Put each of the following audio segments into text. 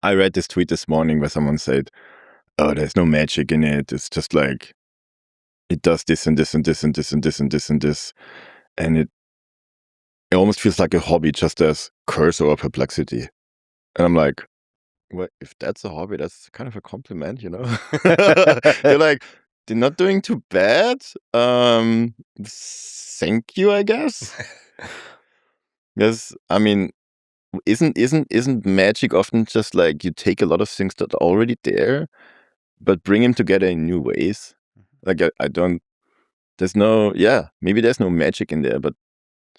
I read this tweet this morning where someone said, "Oh, there's no magic in it. It's just like it does this and this and this and this and this and this and this," and it almost feels like a hobby, just as Cursor or Perplexity. And I'm like, well, if that's a hobby, that's kind of a compliment, you know? They're like, they're not doing too bad. Thank you, I guess. Because I mean, isn't magic often just like you take a lot of things that are already there, but bring them together in new ways? Like I don't. There's no. Yeah, maybe there's no magic in there, but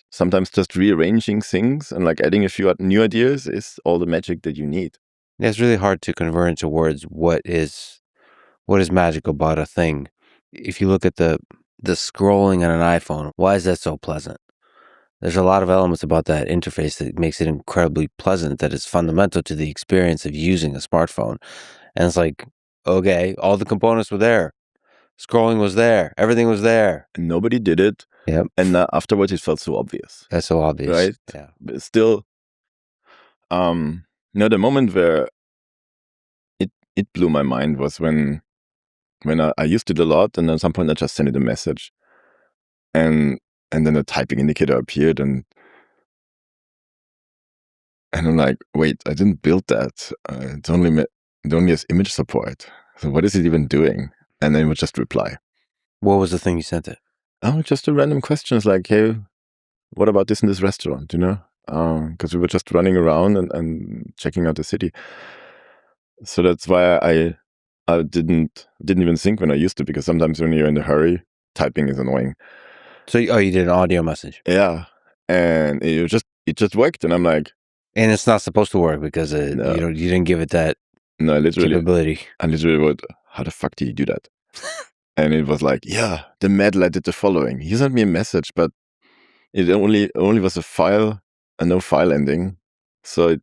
sometimes just rearranging things and like adding a few new ideas is all the magic that you need. Yeah, it's really hard to convert into words what is magical about a thing. If you look at the scrolling on an iPhone, why is that so pleasant? There's a lot of elements about that interface that makes it incredibly pleasant, that is fundamental to the experience of using a smartphone. And it's like, okay, all the components were there. Scrolling was there. Everything was there. And nobody did it. Yep. And afterwards, it felt so obvious. That's so obvious. Right? Yeah. But still, the moment where it blew my mind was when I used it a lot, and at some point I just sent it a message, and then the typing indicator appeared, and I'm like, wait, I didn't build that. It only has image support. So what is it even doing? And then it would just reply. What was the thing you sent it? Oh, just a random questions like, hey, what about this in this restaurant? You know, because we were just running around and checking out the city. So that's why I didn't even think when I used it, because sometimes when you're in a hurry, typing is annoying. So, you did an audio message? Yeah, and it just worked, and I'm like, and it's not supposed to work because No. you didn't give it that capability. I literally wrote, how the fuck did you do that? And it was like, yeah, the Mad Lad did the following. He sent me a message, but it only was a file and no file ending. So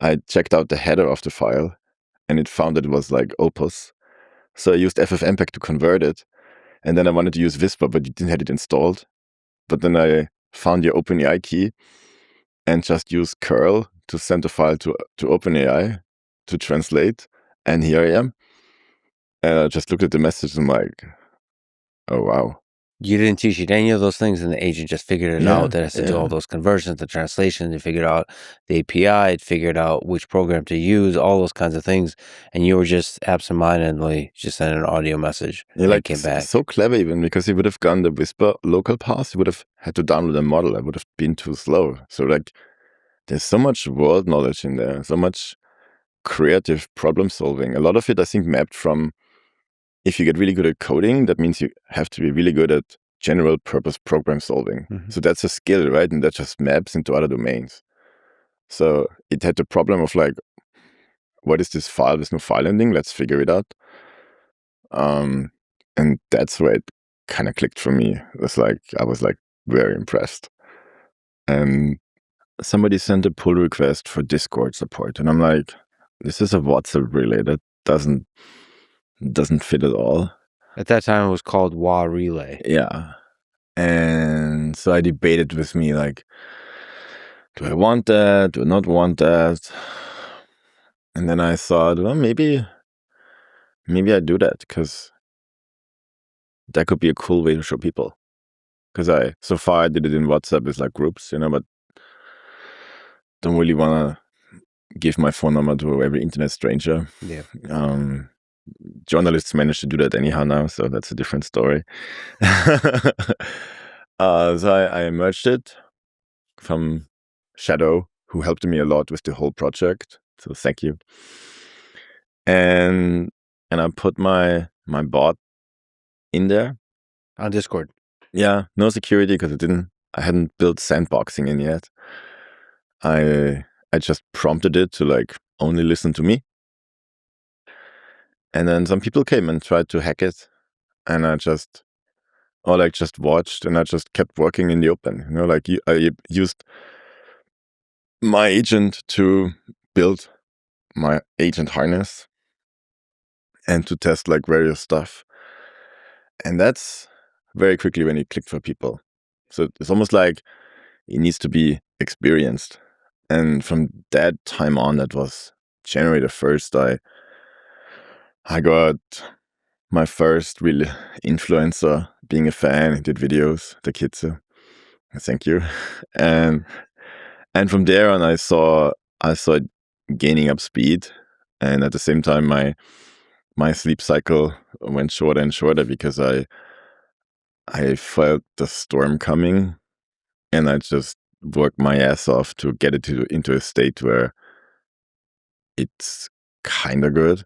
I checked out the header of the file, and it found that it was like Opus. So I used FFmpeg to convert it. And then I wanted to use Whisper, but you didn't have it installed. But then I found your OpenAI key and just used curl to send the file to OpenAI to translate. And here I am. And I just looked at the message and I'm like, oh, wow. You didn't teach it any of those things, and the agent just figured it out. That has to do all those conversions, the translation. It figured out the API. It figured out which program to use, all those kinds of things. And you were just absentmindedly just sending an audio message. Yeah, and like it came back. So clever even, because he would have gone the Whisper local path. He would have had to download a model. I would have been too slow. So like, there's so much world knowledge in there, so much creative problem solving. A lot of it, I think, mapped from, if you get really good at coding, that means you have to be really good at general purpose program solving. Mhm. So that's a skill, right? And that just maps into other domains. So it had the problem of like, what is this file? There's no file ending. Let's figure it out. And that's where it kind of clicked for me. It was like, I was like very impressed. And somebody sent a pull request for Discord support. And I'm like, this is a WhatsApp relay that doesn't fit at all. At that time, it was called WA Relay. Yeah. And so I debated with me, like, do I want that? Do I not want that? And then I thought, well, maybe I do that, because that could be a cool way to show people. Because so far I did it in WhatsApp as like groups, you know, but don't really want to give my phone number to every internet stranger. Yeah. Journalists manage to do that anyhow now, so that's a different story. So I merged it from Shadow, who helped me a lot with the whole project. So thank you. And I put my bot in there On Discord. Yeah, no security, because I hadn't built sandboxing in yet. I just prompted it to like only listen to me. And then some people came and tried to hack it, and I just watched, and I just kept working in the open. You know, like I used my agent to build my agent harness and to test like various stuff. And that's very quickly when it clicked for people. So it's almost like it needs to be experienced. And from that time on, that was January the 1st, I got my first real influencer, being a fan, did videos, the kids. Thank you. And from there on, I saw it gaining up speed, and at the same time, my sleep cycle went shorter and shorter because I felt the storm coming, and I just worked my ass off to get it into a state where it's kind of good.